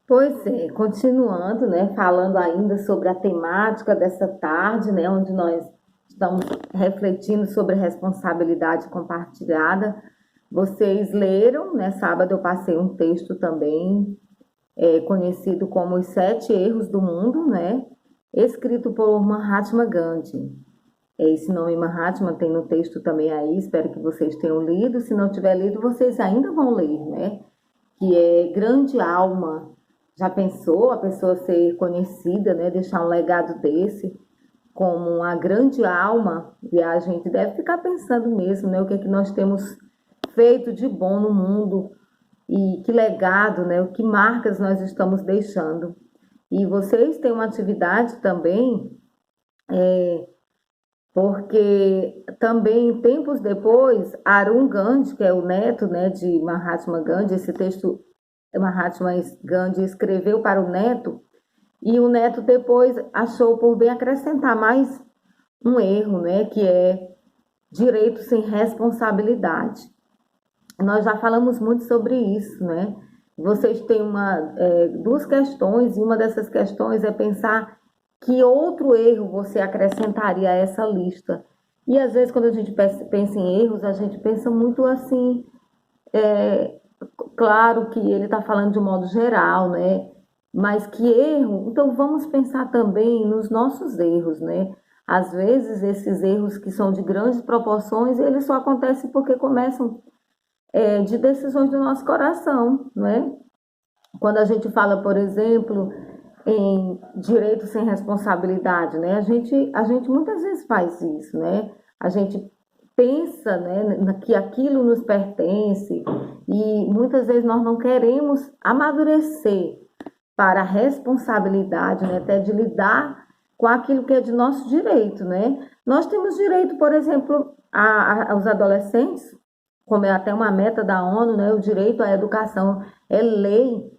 Pois é, continuando, né, falando ainda sobre a temática dessa tarde, né, onde nós estamos refletindo sobre responsabilidade compartilhada. Vocês leram, né, sábado eu passei um texto também, conhecido como Os Sete Erros do Mundo, né, escrito por Mahatma Gandhi. Esse nome Mahatma tem no texto também aí, espero que vocês tenham lido. Se não tiver lido, vocês ainda vão ler, né? Que é Grande Alma. Já pensou a pessoa ser conhecida, né? Deixar um legado desse como uma grande alma? E a gente deve ficar pensando mesmo, né? O que é que nós temos feito de bom no mundo e que legado, né? O que marcas nós estamos deixando. E vocês têm uma atividade também, porque também tempos depois, Arun Gandhi, que é o neto, né, de Mahatma Gandhi, esse texto Mahatma Gandhi escreveu para o neto, e o neto depois achou por bem acrescentar mais um erro, né, que é direito sem responsabilidade. Nós já falamos muito sobre isso, né? Vocês têm duas questões, e uma dessas questões é pensar que outro erro você acrescentaria a essa lista. E às vezes, quando a gente pensa em erros, a gente pensa muito assim, é, claro que ele está falando de um modo geral, né? Mas que erro? Então vamos pensar também nos nossos erros, né? Às vezes esses erros que são de grandes proporções, eles só acontecem porque começam de decisões do nosso coração, né? Quando a gente fala, por exemplo, em direito sem responsabilidade, né? A gente muitas vezes faz isso, né? A gente pensa, né, que aquilo nos pertence e muitas vezes nós não queremos amadurecer para a responsabilidade, né, até de lidar com aquilo que é de nosso direito, né? Nós temos direito, por exemplo, aos adolescentes, como é até uma meta da ONU, né, o direito à educação é lei,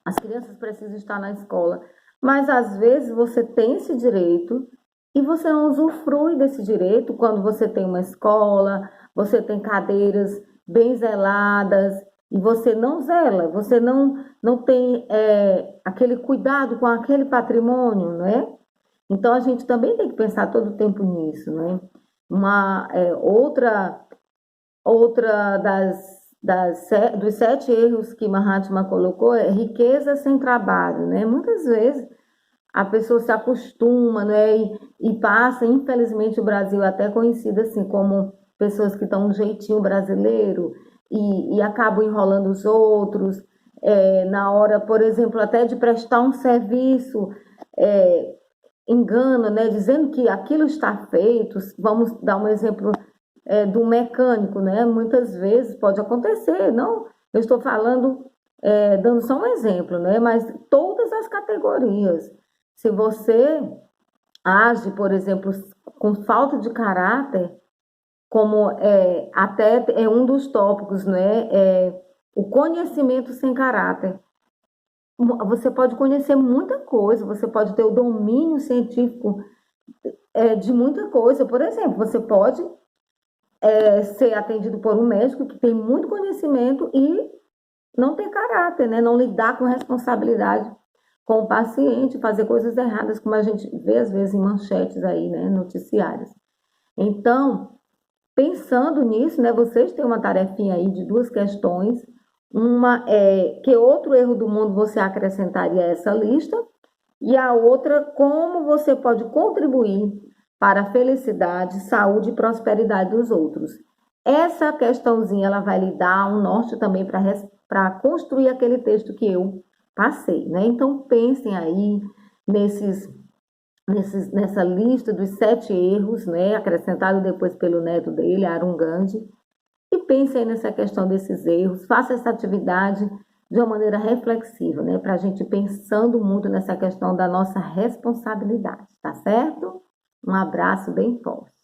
as crianças precisam estar na escola, mas às vezes você tem esse direito e você não usufrui desse direito quando você tem uma escola, você tem cadeiras bem zeladas e você não zela, você não tem aquele cuidado com aquele patrimônio, né? Então a gente também tem que pensar todo o tempo nisso, né? Outra dos sete erros que Mahatma colocou é riqueza sem trabalho, né? Muitas vezes a pessoa se acostuma, né? E passa, infelizmente, o Brasil é até conhecido assim como pessoas que estão um jeitinho brasileiro e acabam enrolando os outros, na hora, por exemplo, até de prestar um serviço, é, engana, né? Dizendo que aquilo está feito. Vamos dar um exemplo do mecânico, né? Muitas vezes pode acontecer, não? Eu estou falando, dando só um exemplo, né? Mas todas as categorias. Se você age, por exemplo, com falta de caráter, como até é um dos tópicos, né? O conhecimento sem caráter. Você pode conhecer muita coisa, você pode ter o domínio científico de muita coisa. Por exemplo, você pode ser atendido por um médico que tem muito conhecimento e não ter caráter, né? Não lidar com responsabilidade com o paciente, fazer coisas erradas, como a gente vê às vezes em manchetes aí, né? Noticiárias. Então, pensando nisso, né? Vocês têm uma tarefinha aí de duas questões. Uma é que outro erro do mundo você acrescentaria a essa lista, e a outra, como você pode contribuir para a felicidade, saúde e prosperidade dos outros. Essa questãozinha ela vai lhe dar um norte também para construir aquele texto que eu passei, né? Então pensem aí nessa lista dos sete erros, né? Acrescentado depois pelo neto dele, Arun Gandhi, e pense aí nessa questão desses erros, faça essa atividade de uma maneira reflexiva, né? Para a gente ir pensando muito nessa questão da nossa responsabilidade, tá certo? Um abraço bem forte.